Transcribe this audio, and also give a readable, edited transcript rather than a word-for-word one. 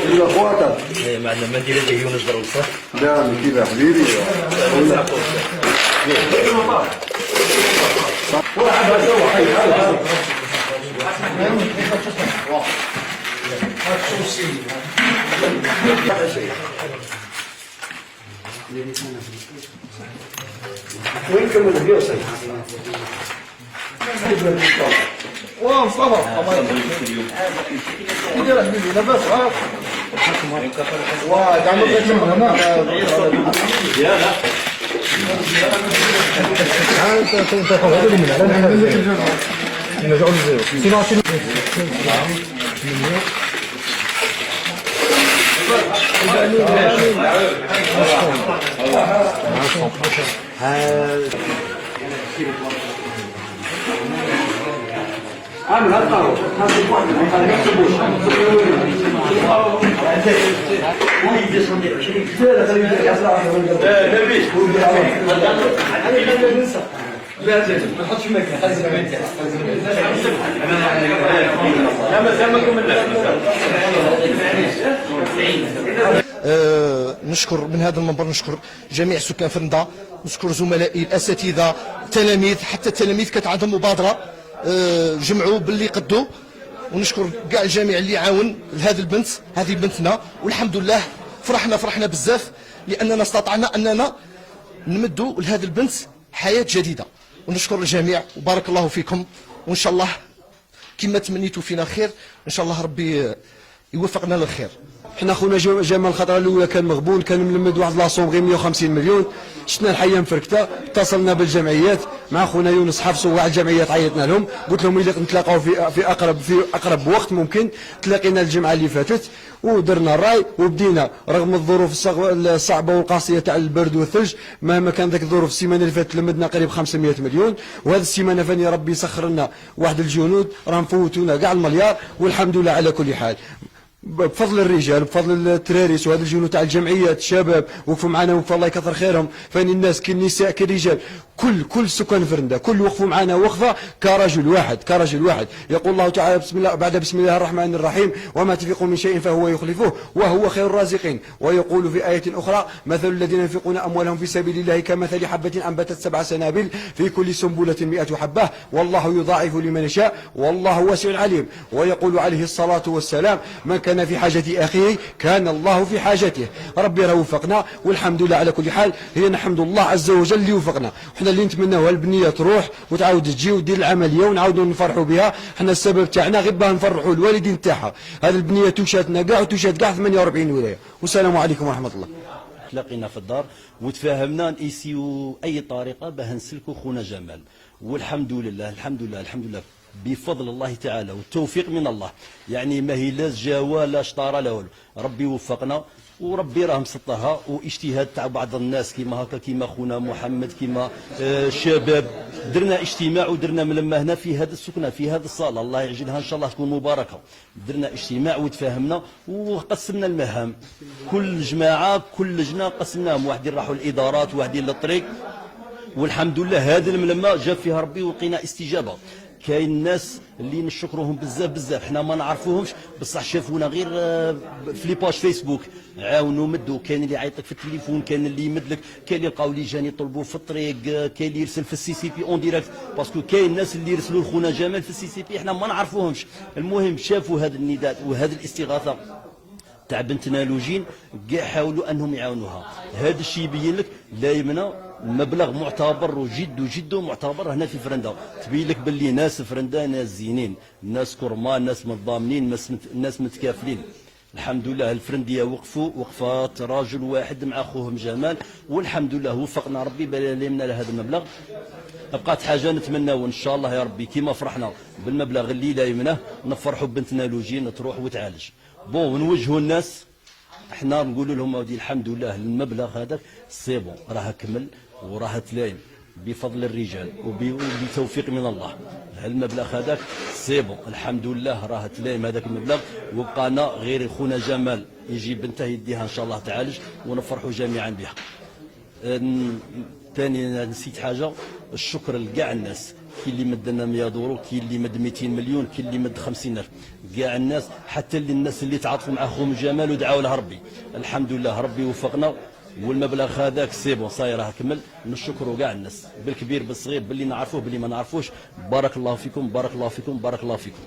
إلا خواتك. إيه معنا ما ندير هذه يونس دروسة. لا كذا حبيبي. وين كمل اليوصل؟ واه مصطفى كده يا حبيبي لاباس وقاعد نطلع هنا يا لا انت خرجت من هنا نرجعوا للزيرو سينو عامل هالطاوة هذا واحد ما يكتبوش ما تحطش مكة نشكر من هذا المنبر، نشكر جميع سكان فرندا، نشكر زملائي الاساتذه، التلاميذ، حتى التلاميذ كانت عندهم مبادره جمعوا باللي قدوا، ونشكر كاع الجميع اللي عاون لهذه البنت، هذه بنتنا، والحمد لله فرحنا بزاف لاننا استطعنا اننا نمدوا لهذه البنت حياه جديده، ونشكر الجميع وبارك الله فيكم، وان شاء الله كما تمنيتوا فينا خير ان شاء الله ربي يوفقنا للخير. حنا خونا جمال الخطره الاولى كان مغبون، كان ملمد واحد لاصوم غير 150 مليون، شفنا الحيه مفركته، اتصلنا بالجمعيات مع خونا يونس حفص وواحد الجمعيات عيطنا لهم، قلت لهم اللي نتلاقاو في اقرب وقت ممكن. تلاقينا الجمعه اللي فاتت ودرنا الراي وبدينا رغم الظروف الصعبه والقاسيه تاع البرد والثلج، مهما كان ذاك الظروف. السيمانه اللي فاتت لمدنا قريب 500 مليون، وهذه السيمانه فاني ربي يسخر لنا واحد الجنود راه مفوتونا كاع المليار، والحمد لله على كل حال. بفضل الرجال، بفضل التراريس وهذا الجنود تاع الجمعيات الشباب وقفوا معنا، وقفوا الله يكثر خيرهم، فاني الناس كالنساء كالرجال كل سكان فرندا كل وقفوا معنا وقفه كرجل واحد. يقول الله تعالى بسم الله الرحمن الرحيم: وما تنفقوا من شيء فهو يخلفه وهو خير الرازقين. ويقول في آية أخرى: مثل الذين ينفقون أموالهم في سبيل الله كمثل حبة أنبتت 7 سنابل في كل سنبلة 100 حبة والله يضاعف لمن يشاء والله واسع عليم. ويقول عليه الصلاة والسلام: من كان في حاجة أخيه كان الله في حاجته. ربي راه وفقنا والحمد لله على كل حال. هي نحمد الله عز وجل اللي وفقنا، احنا اللي نتمناوها البنيه تروح وتعاود تجي ودير العمليه ونعاودوا نفرحوا بها. احنا السبب تاعنا غير باه نفرحوا الوالدين تاعها. هذه البنيه توشاتنا كاع وتوشات كاع 48 ولايه. والسلام عليكم ورحمه الله. تلاقينا في الدار وتفاهمنا نسيو اي طريقه باه نسلكوا خونا جمال، والحمد لله بفضل الله تعالى والتوفيق من الله. يعني ما هي لا جا لا اشطار لا والو، ربي وفقنا وربي راه مسطرها. واجتهاد تاع بعض الناس كيما هكا كيما خونا محمد كيما الشباب، درنا اجتماع ودرنا ملمه هنا في هذا السكنه في هذا الصاله، الله يعجلها ان شاء الله تكون مباركه. درنا اجتماع وتفاهمنا وقسمنا المهام، كل جماعه كل لجنه قسمناهم، واحدين راحوا الادارات واحدين للطريق، والحمد لله هذه الملمه جاب فيها ربي ولقينا استجابه. كاين ناس اللي نشكرهم بزاف حنا ما نعرفوهمش بصح شافونا غير في لي باج فيسبوك، عاونوا مدوا. كاين اللي يعيطك في التليفون، كاين اللي يمدلك، كاين اللي لقاو لي جاني يطلبوا في الطريق، كاين اللي يرسل في السي سي بي اون ديريكت، باسكو كاين الناس اللي يرسلوا لخونا جمال في السي سي بي حنا ما نعرفوهمش. المهم شافوا هذا النداء وهذه الاستغاثه تاع بنتنا لوجين، كاع حاولوا انهم يعاونوها. هذا الشيء يبين لك لا يمنع المبلغ معتبر وجد معتبر هنا في فرندا. تبين لك باللي ناس فرندا ناس زينين، ناس كرمان، ناس متضامنين، ناس متكافلين. الحمد لله الفرنديه وقفوا وقفات راجل واحد مع اخوهم جمال، والحمد لله وفقنا ربي بلمنا لهذا المبلغ. بقات حاجه نتمناو ان شاء الله يا ربي كيما فرحنا بالمبلغ اللي لا يمنه نفرحوا بنتنا لوجين تروح وتعالج. بون ونوجهوا الناس، احنا نقولوا لهم اودي الحمد لله المبلغ هذاك سي بون راه كمل وراه تلايم، بفضل الرجال وبتوفيق من الله. المبلغ هذاك سيبو الحمد لله راه تلايم هذاك المبلغ، وبقانا غير خونا جمال يجي بنته يديها ان شاء الله تعالج ونفرحوا جميعا بها. ثاني نسيت حاجه، الشكر لكاع الناس، كاين اللي مد لنا 100 دورو، كاين اللي مد 200 مليون، كاين اللي مد 50,000، كاع الناس حتى الناس اللي تعاطفوا مع خوهم جمال ودعاوا له ربي. الحمد لله ربي وفقنا، والمبلغ هذاك سي بون صاير راه كمل. نشكروا كاع الناس بالكبير بالصغير، باللي نعرفوه باللي ما نعرفوش. بارك الله فيكم بارك الله فيكم بارك الله فيكم.